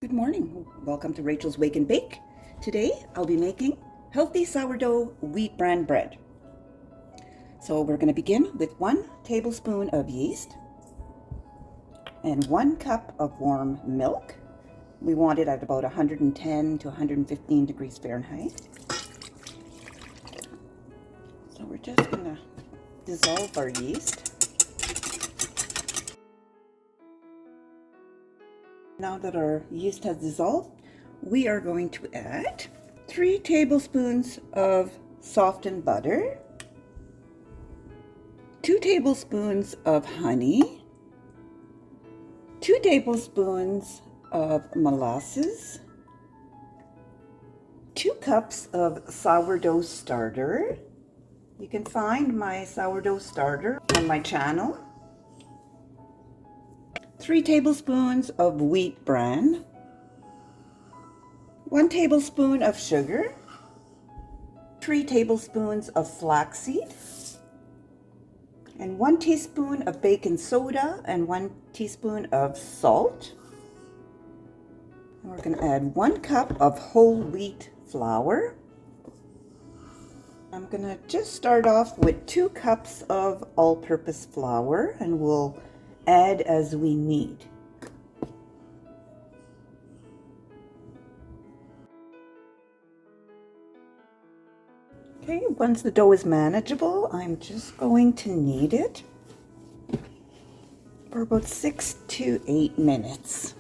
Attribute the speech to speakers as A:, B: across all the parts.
A: Good morning. Welcome to Rachel's Wake and Bake. Today I'll be making healthy sourdough wheat bran bread. So we're going to begin with 1 tablespoon of yeast and 1 cup of warm milk. We want it at about 110 to 115 degrees Fahrenheit. So we're just going to dissolve our yeast. Now that our yeast has dissolved, we are going to add 3 tablespoons of softened butter, 2 tablespoons of honey, 2 tablespoons of molasses, 2 cups of sourdough starter. You can find my sourdough starter on my channel. 3 tablespoons of wheat bran, 1 tablespoon of sugar, 3 tablespoons of flaxseed, and 1 teaspoon of baking soda and 1 teaspoon of salt. And we're going to add 1 cup of whole wheat flour. I'm going to just start off with 2 cups of all-purpose flour, and we'll add as we need. Okay, once the dough is manageable, I'm just going to knead it for about 6 to 8 minutes.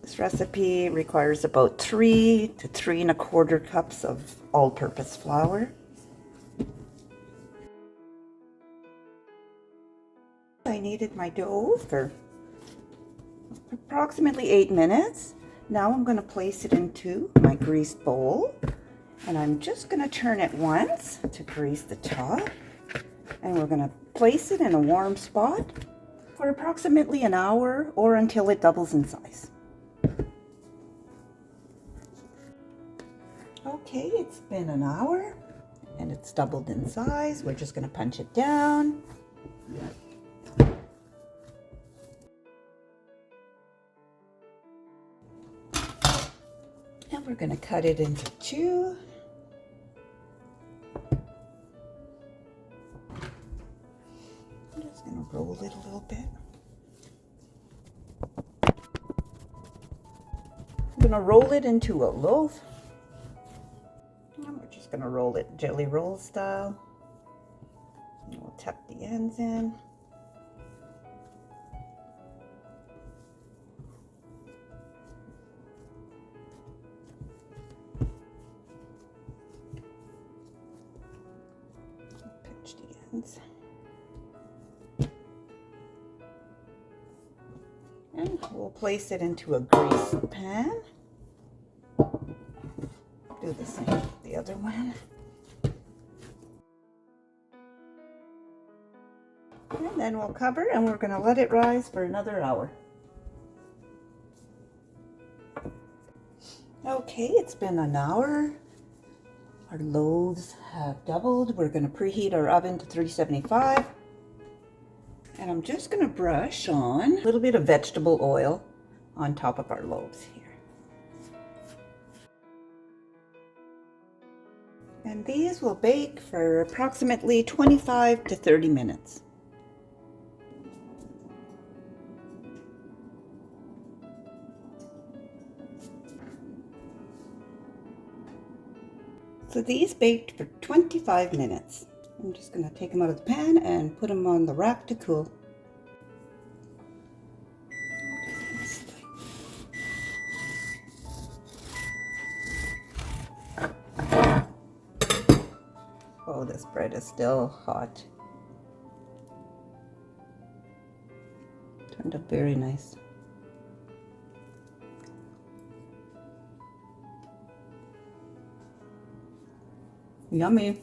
A: This recipe requires about 3 to 3 1/4 cups of all-purpose flour. I kneaded my dough for approximately 8 minutes. Now I'm going to place it into my greased bowl, and I'm just going to turn it once to grease the top, and we're going to place it in a warm spot for approximately an hour or until it doubles in size. Okay, it's been an hour and it's doubled in size. We're just going to punch it down. And we're going to cut it into 2. I'm just going to roll it a little bit. I'm going to roll it into a loaf. And we're just going to roll it jelly roll style. And we'll tuck the ends in. Pinch the ends. And we'll place it into a greased pan. Do the same with the other one. And then we'll cover, and we're going to let it rise for another hour. Okay, it's been an hour. Our loaves have doubled. We're going to preheat our oven to 375. And I'm just going to brush on a little bit of vegetable oil on top of our loaves here. And these will bake for approximately 25 to 30 minutes. So these baked for 25 minutes. I'm just going to take them out of the pan and put them on the rack to cool. Oh, this bread is still hot. Turned out very nice. Yummy.